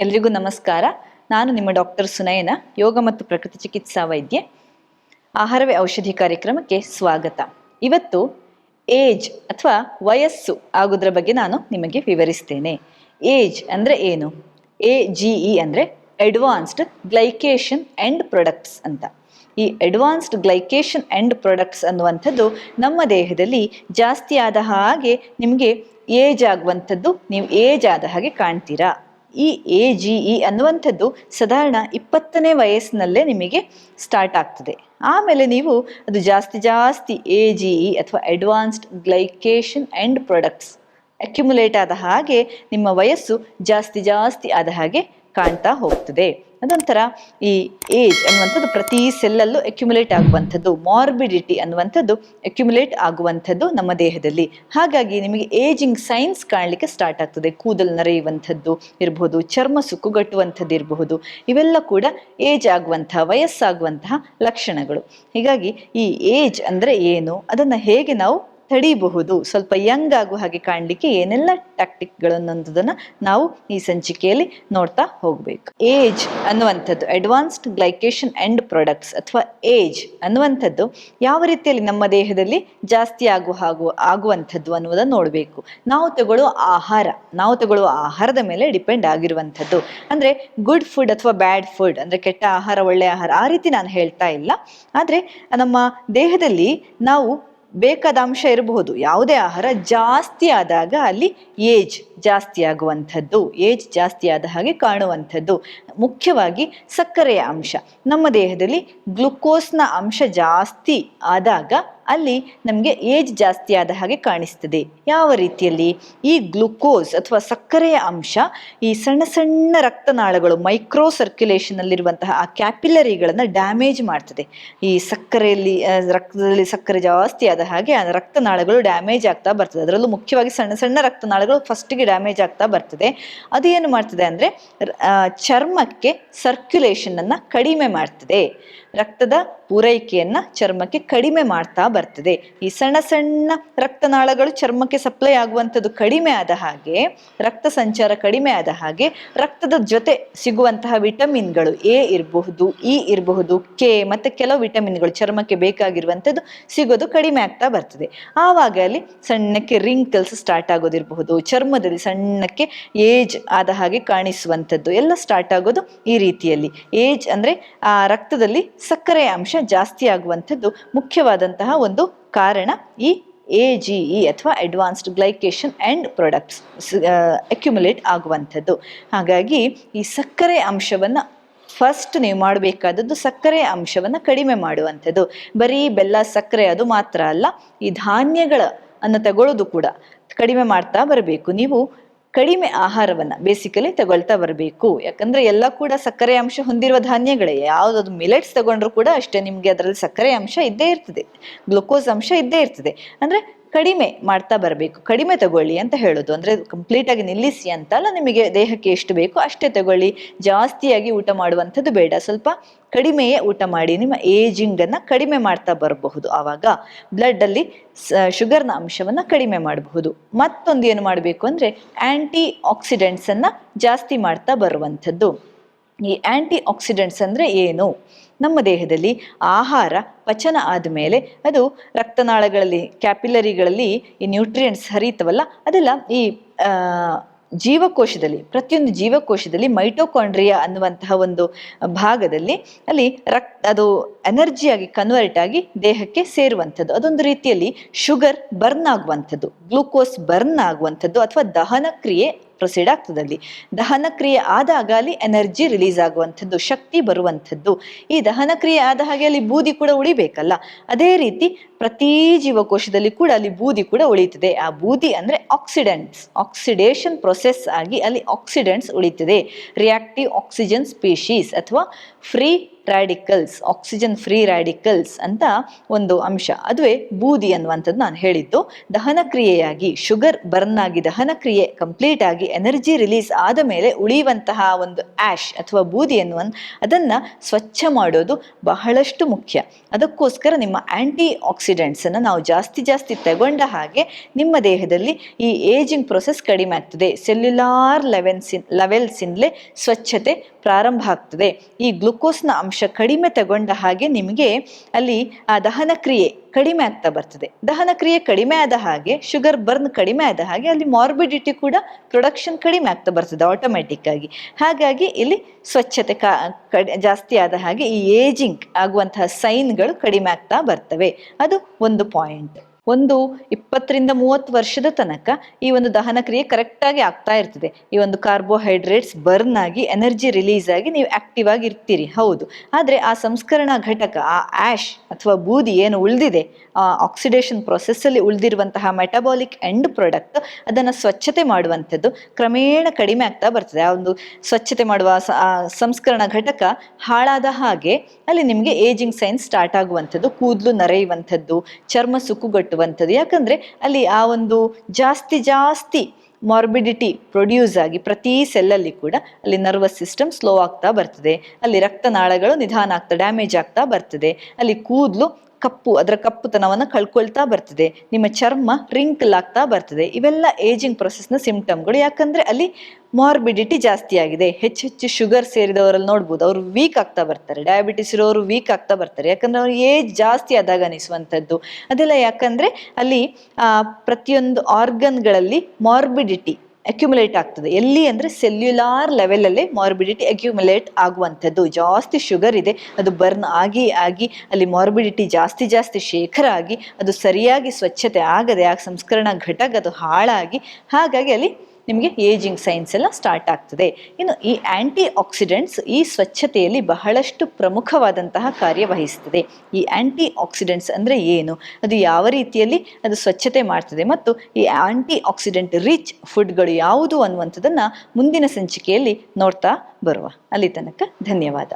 ಎಲ್ರಿಗೂ ನಮಸ್ಕಾರ. ನಾನು ನಿಮ್ಮ ಡಾಕ್ಟರ್ ಸುನಯನ, ಯೋಗ ಮತ್ತು ಪ್ರಕೃತಿ ಚಿಕಿತ್ಸಾ ವೈದ್ಯೆ. ಆಹಾರವೇ ಔಷಧಿ ಕಾರ್ಯಕ್ರಮಕ್ಕೆ ಸ್ವಾಗತ. ಇವತ್ತು ಏಜ್ ಅಥವಾ ವಯಸ್ಸು ಆಗೋದ್ರ ಬಗ್ಗೆ ನಾನು ನಿಮಗೆ ವಿವರಿಸ್ತೇನೆ. ಏಜ್ ಅಂದರೆ ಏನು? AGE ಅಂದರೆ ಅಡ್ವಾನ್ಸ್ಡ್ ಗ್ಲೈಕೇಷನ್ ಎಂಡ್ ಪ್ರೊಡಕ್ಟ್ಸ್ ಅಂತ. ಈ ಅಡ್ವಾನ್ಸ್ಡ್ ಗ್ಲೈಕೇಷನ್ ಎಂಡ್ ಪ್ರೊಡಕ್ಟ್ಸ್ ಅನ್ನುವಂಥದ್ದು ನಮ್ಮ ದೇಹದಲ್ಲಿ ಜಾಸ್ತಿ ಆದ ಹಾಗೆ ನಿಮಗೆ ಏಜ್ ಆಗುವಂಥದ್ದು, ನೀವು ಏಜ್ ಆದ ಹಾಗೆ ಕಾಣ್ತೀರಾ. ಈ AGE ಅನ್ನುವಂಥದ್ದು ಸಾಧಾರಣ 20ನೇ ವಯಸ್ಸಿನಲ್ಲೇ ನಿಮಗೆ ಸ್ಟಾರ್ಟ್ ಆಗ್ತದೆ. ಆಮೇಲೆ ನೀವು ಅದು ಜಾಸ್ತಿ AGE ಅಥವಾ ಅಡ್ವಾನ್ಸ್ಡ್ ಗ್ಲೈಕೇಷನ್ ಎಂಡ್ ಪ್ರೊಡಕ್ಟ್ಸ್ ಅಕ್ಯುಮುಲೇಟ್ ಆದ ಹಾಗೆ ನಿಮ್ಮ ವಯಸ್ಸು ಜಾಸ್ತಿ ಆದ ಹಾಗೆ ಕಾಣ್ತಾ ಹೋಗ್ತದೆ. ಅದೊಂಥರ ಈ ಏಜ್ ಅನ್ನುವಂಥದ್ದು ಪ್ರತಿ ಸೆಲ್ಲಲ್ಲೂ ಅಕ್ಯುಮುಲೇಟ್ ಆಗುವಂಥದ್ದು, ಮಾರ್ಬಿಡಿಟಿ ಅನ್ನುವಂಥದ್ದು ಅಕ್ಯುಮುಲೇಟ್ ಆಗುವಂಥದ್ದು ನಮ್ಮ ದೇಹದಲ್ಲಿ. ಹಾಗಾಗಿ ನಿಮಗೆ ಏಜಿಂಗ್ ಸೈನ್ಸ್ ಕಾಣಲಿಕ್ಕೆ ಸ್ಟಾರ್ಟ್ ಆಗ್ತದೆ. ಕೂದಲು ನರೆಯುವಂಥದ್ದು ಇರಬಹುದು, ಚರ್ಮ ಸುಕ್ಕುಗಟ್ಟುವಂಥದ್ದು ಇರಬಹುದು. ಇವೆಲ್ಲ ಕೂಡ ಏಜ್ ಆಗುವಂತಹ, ವಯಸ್ಸಾಗುವಂತಹ ಲಕ್ಷಣಗಳು. ಹೀಗಾಗಿ ಈ ಏಜ್ ಅಂದರೆ ಏನು, ಅದನ್ನು ಹೇಗೆ ನಾವು ತಡೀಬಹುದು, ಸ್ವಲ್ಪ ಯಂಗ್ ಆಗುವ ಹಾಗೆ ಕಾಣಲಿಕ್ಕೆ ಏನೆಲ್ಲ ಟ್ಯಾಕ್ಟಿಕ್ಗಳು ಅನ್ನೋದನ್ನು ನಾವು ಈ ಸಂಚಿಕೆಯಲ್ಲಿ ನೋಡ್ತಾ ಹೋಗಬೇಕು. ಏಜ್ ಅನ್ನುವಂಥದ್ದು, ಅಡ್ವಾನ್ಸ್ಡ್ ಗ್ಲೈಕೇಷನ್ ಎಂಡ್ ಪ್ರೊಡಕ್ಟ್ಸ್ ಅಥವಾ ಏಜ್ ಅನ್ನುವಂಥದ್ದು ಯಾವ ರೀತಿಯಲ್ಲಿ ನಮ್ಮ ದೇಹದಲ್ಲಿ ಜಾಸ್ತಿ ಆಗುವಂಥದ್ದು ಅನ್ನೋದನ್ನು ನೋಡಬೇಕು. ನಾವು ತಗೊಳ್ಳುವ ಆಹಾರದ ಮೇಲೆ ಡಿಪೆಂಡ್ ಆಗಿರುವಂಥದ್ದು. ಅಂದರೆ ಗುಡ್ ಫುಡ್ ಅಥವಾ ಬ್ಯಾಡ್ ಫುಡ್, ಅಂದರೆ ಕೆಟ್ಟ ಆಹಾರ ಒಳ್ಳೆಯ ಆಹಾರ, ಆ ರೀತಿ ನಾನು ಹೇಳ್ತಾ ಇಲ್ಲ. ಆದರೆ ನಮ್ಮ ದೇಹದಲ್ಲಿ ನಾವು ಬೇಕಾದ ಅಂಶ ಇರಬಹುದು. ಯಾವುದೇ ಆಹಾರ ಜಾಸ್ತಿ ಆದಾಗ ಅಲ್ಲಿ ಏಜ್ ಜಾಸ್ತಿ ಆಗುವಂಥದ್ದು, ಏಜ್ ಜಾಸ್ತಿ ಆದ ಹಾಗೆ ಕಾಣುವಂಥದ್ದು. ಮುಖ್ಯವಾಗಿ ಸಕ್ಕರೆಯ ಅಂಶ, ನಮ್ಮ ದೇಹದಲ್ಲಿ ಗ್ಲುಕೋಸ್ನ ಅಂಶ ಜಾಸ್ತಿ ಆದಾಗ ಅಲ್ಲಿ ನಮಗೆ ಏಜ್ ಜಾಸ್ತಿ ಆದ ಹಾಗೆ ಕಾಣಿಸ್ತದೆ. ಯಾವ ರೀತಿಯಲ್ಲಿ? ಈ ಗ್ಲುಕೋಸ್ ಅಥವಾ ಸಕ್ಕರೆಯ ಅಂಶ ಈ ಸಣ್ಣ ರಕ್ತನಾಳಗಳು, ಮೈಕ್ರೋ ಸರ್ಕ್ಯುಲೇಷನ್ ಅಲ್ಲಿರುವಂತಹ ಆ ಕ್ಯಾಪಿಲರಿಗಳನ್ನು ಡ್ಯಾಮೇಜ್ ಮಾಡ್ತದೆ. ಈ ರಕ್ತದಲ್ಲಿ ಸಕ್ಕರೆ ಜಾಸ್ತಿ ಆದ ಹಾಗೆ ಆ ರಕ್ತನಾಳಗಳು ಡ್ಯಾಮೇಜ್ ಆಗ್ತಾ ಬರ್ತದೆ. ಅದರಲ್ಲೂ ಮುಖ್ಯವಾಗಿ ಸಣ್ಣ ರಕ್ತನಾಳಗಳು ಫಸ್ಟಿಗೆ ಡ್ಯಾಮೇಜ್ ಆಗ್ತಾ ಬರ್ತದೆ. ಅದು ಏನು ಮಾಡ್ತದೆ ಅಂದರೆ ಚರ್ಮಕ್ಕೆ ಸರ್ಕ್ಯುಲೇಷನ್ ಅನ್ನ ಕಡಿಮೆ ಮಾಡ್ತದೆ. ರಕ್ತದ ಪೂರೈಕೆಯನ್ನ ಚರ್ಮಕ್ಕೆ ಕಡಿಮೆ ಮಾಡ್ತಾ ಬರ್ತದೆ. ಈ ಸಣ್ಣ ರಕ್ತನಾಳಗಳು ಚರ್ಮಕ್ಕೆ ಸಪ್ಲೈ ಆಗುವಂಥದ್ದು ಕಡಿಮೆ ಆದ ಹಾಗೆ, ರಕ್ತ ಸಂಚಾರ ಕಡಿಮೆ ಆದ ಹಾಗೆ, ರಕ್ತದ ಜೊತೆ ಸಿಗುವಂತಹ ವಿಟಮಿನ್ಗಳು A ಇರಬಹುದು, E ಇರಬಹುದು, K ಮತ್ತೆ ಕೆಲವು ವಿಟಮಿನ್ಗಳು ಚರ್ಮಕ್ಕೆ ಬೇಕಾಗಿರುವಂಥದ್ದು ಸಿಗೋದು ಕಡಿಮೆ ಆಗ್ತಾ ಬರ್ತದೆ. ಆವಾಗ ಅಲ್ಲಿ ಸಣ್ಣಕ್ಕೆ ರಿಂಕಲ್ಸ್ ಸ್ಟಾರ್ಟ್ ಆಗೋದಿರಬಹುದು, ಚರ್ಮದಲ್ಲಿ ಸಣ್ಣಕ್ಕೆ ಏಜ್ ಆದ ಹಾಗೆ ಕಾಣಿಸುವಂಥದ್ದು ಎಲ್ಲ ಸ್ಟಾರ್ಟ್ ಆಗೋದು ಈ ರೀತಿಯಲ್ಲಿ. ಏಜ್ ಅಂದರೆ ಆ ರಕ್ತದಲ್ಲಿ ಸಕ್ಕರೆಯ ಅಂಶ ಜಾಸ್ತಿ ಆಗುವಂಥದ್ದು ಮುಖ್ಯವಾದಂತಹ ಒಂದು ಕಾರಣ ಈ AGE ಅಥವಾ ಅಡ್ವಾನ್ಸ್ಡ್ ಗ್ಲೈಕೇಷನ್ ಎಂಡ್ ಪ್ರೊಡಕ್ಟ್ಸ್ ಅಕ್ಯುಮುಲೇಟ್ ಆಗುವಂಥದ್ದು. ಹಾಗಾಗಿ ಈ ಸಕ್ಕರೆ ಅಂಶವನ್ನು ಫಸ್ಟ್ ನೀವು ಮಾಡಬೇಕಾದದ್ದು ಸಕ್ಕರೆಯ ಅಂಶವನ್ನು ಕಡಿಮೆ ಮಾಡುವಂಥದ್ದು. ಬರೀ ಬೆಲ್ಲ, ಸಕ್ಕರೆ ಅದು ಮಾತ್ರ ಅಲ್ಲ, ಈ ಧಾನ್ಯಗಳನ್ನು ತಗೊಳ್ಳೋದು ಕೂಡ ಕಡಿಮೆ ಮಾಡ್ತಾ ಬರಬೇಕು. ನೀವು ಕಡಿಮೆ ಆಹಾರವನ್ನು ಬೇಸಿಕಲಿ ತಗೊಳ್ತಾ ಬರಬೇಕು. ಯಾಕಂದರೆ ಎಲ್ಲ ಕೂಡ ಸಕ್ಕರೆ ಅಂಶ ಹೊಂದಿರುವ ಧಾನ್ಯಗಳೇ. ಯಾವುದಾದ್ರು ಮಿಲೆಟ್ಸ್ ತಗೊಂಡ್ರು ಕೂಡ ಅಷ್ಟೇ, ನಿಮಗೆ ಅದರಲ್ಲಿ ಸಕ್ಕರೆ ಅಂಶ ಇದ್ದೇ ಇರ್ತದೆ, ಗ್ಲುಕೋಸ್ ಅಂಶ ಇದ್ದೇ ಇರ್ತದೆ. ಅಂದರೆ ಕಡಿಮೆ ಮಾಡ್ತಾ ಬರಬೇಕು. ಕಡಿಮೆ ತಗೊಳ್ಳಿ ಅಂತ ಹೇಳೋದು. ಅಂದರೆ ಕಂಪ್ಲೀಟಾಗಿ ನಿಲ್ಲಿಸಿ ಅಂತಲ್ಲ, ನಿಮಗೆ ದೇಹಕ್ಕೆ ಎಷ್ಟು ಬೇಕೋ ಅಷ್ಟೇ ತಗೊಳ್ಳಿ. ಜಾಸ್ತಿಯಾಗಿ ಊಟ ಮಾಡುವಂಥದ್ದು ಬೇಡ, ಸ್ವಲ್ಪ ಕಡಿಮೆಯೇ ಊಟ ಮಾಡಿ. ನಿಮ್ಮ ಏಜಿಂಗನ್ನು ಕಡಿಮೆ ಮಾಡ್ತಾ ಬರಬಹುದು. ಆವಾಗ ಬ್ಲಡ್ಡಲ್ಲಿ ಶುಗರ್ನ ಅಂಶವನ್ನು ಕಡಿಮೆ ಮಾಡಬಹುದು. ಮತ್ತೊಂದು ಏನು ಮಾಡಬೇಕು ಅಂದರೆ ಆ್ಯಂಟಿ ಆಕ್ಸಿಡೆಂಟ್ಸನ್ನು ಜಾಸ್ತಿ ಮಾಡ್ತಾ ಬರುವಂಥದ್ದು. ಈ ಆ್ಯಂಟಿ ಆಕ್ಸಿಡೆಂಟ್ಸ್ ಅಂದರೆ ಏನು? ನಮ್ಮ ದೇಹದಲ್ಲಿ ಆಹಾರ ಪಚನ ಆದಮೇಲೆ ಅದು ರಕ್ತನಾಳಗಳಲ್ಲಿ, ಕ್ಯಾಪಿಲರಿಗಳಲ್ಲಿ ಈ ನ್ಯೂಟ್ರಿಯೆಂಟ್ಸ್ ಹರಿತವಲ್ಲ, ಅದೆಲ್ಲ ಈ ಜೀವಕೋಶದಲ್ಲಿ, ಪ್ರತಿಯೊಂದು ಜೀವಕೋಶದಲ್ಲಿ ಮೈಟೋಕಾಂಡ್ರಿಯಾ ಅನ್ನುವಂತಹ ಒಂದು ಭಾಗದಲ್ಲಿ ಅಲ್ಲಿ ಅದು ಎನರ್ಜಿಯಾಗಿ ಕನ್ವರ್ಟ್ ಆಗಿ ದೇಹಕ್ಕೆ ಸೇರುವಂಥದ್ದು. ಅದೊಂದು ರೀತಿಯಲ್ಲಿ ಶುಗರ್ ಬರ್ನ್ ಆಗುವಂಥದ್ದು, ಗ್ಲೂಕೋಸ್ ಬರ್ನ್ ಆಗುವಂಥದ್ದು ಅಥವಾ ದಹನ ಕ್ರಿಯೆ ಪ್ರೊಸೀಡ್ ಆಗ್ತದಲ್ಲಿ. ದಹನ ಕ್ರಿಯೆ ಆದಾಗ ಅಲ್ಲಿ ಎನರ್ಜಿ ರಿಲೀಸ್ ಆಗುವಂಥದ್ದು, ಶಕ್ತಿ ಬರುವಂಥದ್ದು. ಈ ದಹನ ಕ್ರಿಯೆ ಆದ ಹಾಗೆ ಅಲ್ಲಿ ಬೂದಿ ಕೂಡ ಉಳಿಬೇಕಲ್ಲ, ಅದೇ ರೀತಿ ಪ್ರತಿ ಜೀವಕೋಶದಲ್ಲಿ ಕೂಡ ಅಲ್ಲಿ ಬೂದಿ ಕೂಡ ಉಳಿತದೆ. ಆ ಬೂದಿ ಅಂದರೆ ಆಕ್ಸಿಡೆಂಟ್ಸ್, ಆಕ್ಸಿಡೇಷನ್ ಪ್ರೊಸೆಸ್ ಆಗಿ ಅಲ್ಲಿ ಆಕ್ಸಿಡೆಂಟ್ಸ್ ಉಳಿತದೆ. ರಿಯಾಕ್ಟಿವ್ ಆಕ್ಸಿಜನ್ ಸ್ಪೀಶೀಸ್ ಅಥವಾ free radicals, oxygen free radicals ಅಂತ ಒಂದು ಅಂಶ, ಅದುವೇ ಬೂದಿ ಅನ್ನುವಂಥದ್ದು ನಾನು ಹೇಳಿದ್ದು. ದಹನ ಕ್ರಿಯೆಯಾಗಿ ಶುಗರ್ ಬರ್ನ್ ಆಗಿ ದಹನ ಕ್ರಿಯೆ ಕಂಪ್ಲೀಟ್ ಆಗಿ ಎನರ್ಜಿ ರಿಲೀಸ್ ಆದ ಮೇಲೆ ಉಳಿಯುವಂತಹ ಒಂದು ಆಶ್ ಅಥವಾ ಬೂದಿ ಅದನ್ನ ಸ್ವಚ್ಛ ಮಾಡೋದು ಬಹಳಷ್ಟು ಮುಖ್ಯ. ಅದಕ್ಕೋಸ್ಕರ ನಿಮ್ಮ ಆಂಟಿ ಆಕ್ಸಿಡೆಂಟ್ಸ್ ಅನ್ನು ನಾವು ಜಾಸ್ತಿ ತಗೊಂಡ ಹಾಗೆ ನಿಮ್ಮ ದೇಹದಲ್ಲಿ ಈ ಏಜಿಂಗ್ ಪ್ರೊಸೆಸ್ ಕಡಿಮೆ ಆಗ್ತದೆ. ಸೆಲ್ಯುಲಾರ್ ಲೆವೆಲ್ಸ್ ಇಂದಲೇ ಸ್ವಚ್ಛತೆ ಪ್ರಾರಂಭ ಆಗ್ತದೆ. ಈ ಗ್ಲುಕೋಸ್ನ ಅಂಶ ಕಡಿಮೆ ತಗೊಂಡ ಹಾಗೆ ನಿಮಗೆ ಅಲ್ಲಿ ಆ ದಹನ ಕ್ರಿಯೆ ಕಡಿಮೆ ಆಗ್ತಾ ಬರ್ತದೆ. ದಹನ ಕ್ರಿಯೆ ಕಡಿಮೆ ಆದ ಹಾಗೆ ಶುಗರ್ ಬರ್ನ್ ಕಡಿಮೆ ಆದ ಹಾಗೆ ಅಲ್ಲಿ ಮಾರ್ಬಿಡಿಟಿ ಕೂಡ ಪ್ರೊಡಕ್ಷನ್ ಕಡಿಮೆ ಆಗ್ತಾ ಬರ್ತದೆ ಆಟೋಮೆಟಿಕ್ ಆಗಿ. ಹಾಗಾಗಿ ಇಲ್ಲಿ ಸ್ವಚ್ಛತೆ ಜಾಸ್ತಿ ಆದ ಹಾಗೆ ಈ ಏಜಿಂಗ್ ಆಗುವಂತಹ ಸೈನ್ಗಳು ಕಡಿಮೆ ಆಗ್ತಾ ಬರ್ತವೆ. ಅದು ಒಂದು ಪಾಯಿಂಟ್. ಒಂದು 20-30 ವರ್ಷದ ತನಕ ಈ ಒಂದು ದಹನ ಕ್ರಿಯೆ ಕರೆಕ್ಟಾಗಿ ಆಗ್ತಾ ಇರ್ತದೆ. ಈ ಒಂದು ಕಾರ್ಬೋಹೈಡ್ರೇಟ್ಸ್ ಬರ್ನ್ ಆಗಿ ಎನರ್ಜಿ ರಿಲೀಸ್ ಆಗಿ ನೀವು ಆಕ್ಟಿವ್ ಆಗಿ ಇರ್ತೀರಿ, ಹೌದು. ಆದರೆ ಆ ಸಂಸ್ಕರಣಾ ಘಟಕ, ಆ ಆಶ್ ಅಥವಾ ಬೂದಿ ಏನು ಉಳಿದಿದೆ, ಆ ಆಕ್ಸಿಡೇಷನ್ ಪ್ರೊಸೆಸ್ಸಲ್ಲಿ ಉಳಿದಿರುವಂತಹ ಮೆಟಬಾಲಿಕ್ ಎಂಡ್ ಪ್ರಾಡಕ್ಟ್, ಅದನ್ನು ಸ್ವಚ್ಛತೆ ಮಾಡುವಂಥದ್ದು ಕ್ರಮೇಣ ಕಡಿಮೆ ಆಗ್ತಾ ಬರ್ತದೆ. ಆ ಒಂದು ಸ್ವಚ್ಛತೆ ಮಾಡುವ ಸಂಸ್ಕರಣಾ ಘಟಕ ಹಾಳಾದ ಹಾಗೆ ಅಲ್ಲಿ ನಿಮಗೆ ಏಜಿಂಗ್ ಸೈನ್ಸ್ ಸ್ಟಾರ್ಟ್ ಆಗುವಂಥದ್ದು, ಕೂದಲು ನರೆಯುವಂಥದ್ದು, ಚರ್ಮ ಸುಕ್ಕುಗಟ್ಟುವಂಥದ್ದು. ಯಾಕಂದ್ರೆ ಅಲ್ಲಿ ಆ ಒಂದು ಜಾಸ್ತಿ ಮಾರ್ಬಿಡಿಟಿ ಪ್ರೊಡ್ಯೂಸ್ ಆಗಿ ಪ್ರತಿ ಸೆಲ್ಲಲ್ಲಿ ಕೂಡ ಅಲ್ಲಿ ನರ್ವಸ್ ಸಿಸ್ಟಮ್ ಸ್ಲೋ ಆಗ್ತಾ ಬರ್ತದೆ. ಅಲ್ಲಿ ರಕ್ತನಾಳಗಳು ನಿಧಾನ ಆಗ್ತಾ ಡ್ಯಾಮೇಜ್ ಆಗ್ತಾ ಬರ್ತದೆ. ಅಲ್ಲಿ ಕೂದಲು ಅದರ ಕಪ್ಪುತನವನ್ನು ಕಳ್ಕೊಳ್ತಾ ಬರ್ತದೆ. ನಿಮ್ಮ ಚರ್ಮ ರಿಂಕಲ್ ಆಗ್ತಾ ಬರ್ತದೆ. ಇವೆಲ್ಲ ಏಜಿಂಗ್ ಪ್ರೊಸೆಸ್ನ ಸಿಂಪ್ಟಮ್ಗಳು. ಯಾಕಂದ್ರೆ ಅಲ್ಲಿ ಮಾರ್ಬಿಡಿಟಿ ಜಾಸ್ತಿ ಆಗಿದೆ. ಹೆಚ್ಚು ಶುಗರ್ ಸೇರಿದವರಲ್ಲಿ ನೋಡ್ಬೋದು, ಅವರು ವೀಕ್ ಆಗ್ತಾ ಬರ್ತಾರೆ. ಡಯಾಬಿಟಿಸ್ ಇರೋರು ವೀಕ್ ಆಗ್ತಾ ಬರ್ತಾರೆ. ಯಾಕಂದ್ರೆ ಅವ್ರು ಏಜ್ ಜಾಸ್ತಿ ಆದಾಗ ಅನಿಸುವಂಥದ್ದು ಅದೆಲ್ಲ. ಯಾಕಂದ್ರೆ ಅಲ್ಲಿ ಪ್ರತಿಯೊಂದು ಆರ್ಗನ್ಗಳಲ್ಲಿ ಮಾರ್ಬಿಡಿಟಿ ಅಕ್ಯುಮುಲೇಟ್ ಆಗ್ತದೆ. ಎಲ್ಲಿ ಅಂದರೆ ಸೆಲ್ಯುಲಾರ್ ಲೆವೆಲಲ್ಲೇ ಮಾರ್ಬಿಡಿಟಿ ಅಕ್ಯುಮುಲೇಟ್ ಆಗುವಂಥದ್ದು. ಜಾಸ್ತಿ ಶುಗರ್ ಇದೆ, ಅದು ಬರ್ನ್ ಆಗಿ ಅಲ್ಲಿ ಮಾರ್ಬಿಡಿಟಿ ಜಾಸ್ತಿ ಶೇಖರ ಆಗಿ ಅದು ಸರಿಯಾಗಿ ಸ್ವಚ್ಛತೆ ಆಗದೆ ಆ ಸಂಸ್ಕರಣಾ ಘಟಕ ಅದು ಹಾಳಾಗಿ, ಹಾಗಾಗಿ ಅಲ್ಲಿ ನಿಮಗೆ ಏಜಿಂಗ್ ಸೈನ್ಸ್ ಎಲ್ಲ ಸ್ಟಾರ್ಟ್ ಆಗ್ತದೆ. ಇನ್ನು ಈ ಆಂಟಿ ಆಕ್ಸಿಡೆಂಟ್ಸ್ ಈ ಸ್ವಚ್ಛತೆಯಲ್ಲಿ ಬಹಳಷ್ಟು ಪ್ರಮುಖವಾದಂತಹ ಕಾರ್ಯವಹಿಸ್ತದೆ. ಈ ಆಂಟಿ ಆಕ್ಸಿಡೆಂಟ್ಸ್ ಅಂದರೆ ಏನು, ಅದು ಯಾವ ರೀತಿಯಲ್ಲಿ ಅದು ಸ್ವಚ್ಛತೆ ಮಾಡ್ತದೆ, ಮತ್ತು ಈ ಆಂಟಿ ಆಕ್ಸಿಡೆಂಟ್ ರಿಚ್ ಫುಡ್ಗಳು ಯಾವುದು ಅನ್ನುವಂಥದ್ದನ್ನು ಮುಂದಿನ ಸಂಚಿಕೆಯಲ್ಲಿ ನೋಡ್ತಾ ಬರುವ. ಅಲ್ಲಿ ತನಕ ಧನ್ಯವಾದ.